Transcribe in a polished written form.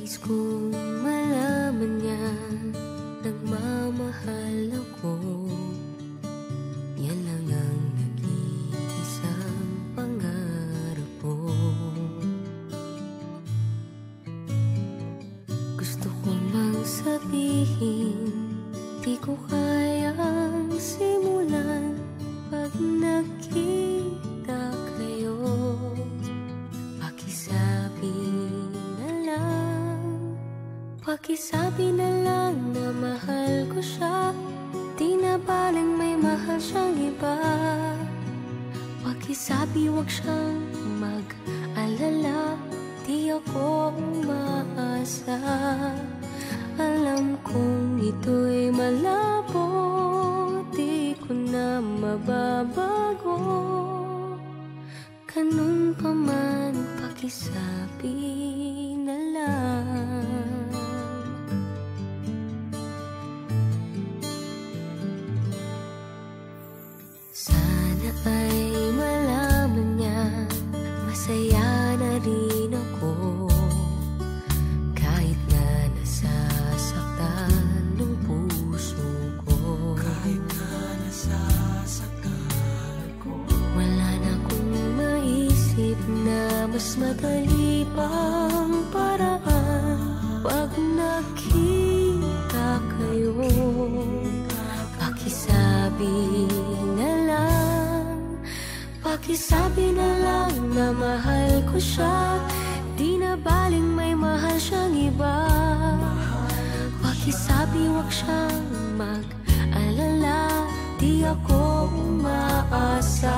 Nais kong malaman niya nagmamahal ako. Yan lang ang nag-iisang pangarap ko. Gusto ko mang sabihin, di ko kayang simulan pag nakita kayo. Pakisabi na lang na mahal ko siya, di na baling may mahal siyang iba. Pakisabi wag siyang mag-alala, di ako umaasa. Alam kong ito'y malabo, di ko na mababago. Ganun pa man, pakisabi na lang. Sana ay malaman niya, masaya na rin ako. Kahit na nasasaktan ng puso ko. Kahit na nasasaktan ako. Wala na akong maisip na mas madali pang paraan. Pag nakita kayo, pakisabi na lang. Pakisabi na lang na mahal ko siya, di na baling may mahal siyang iba. Pakisabi wag siyang mag-alala, di ako umaasa.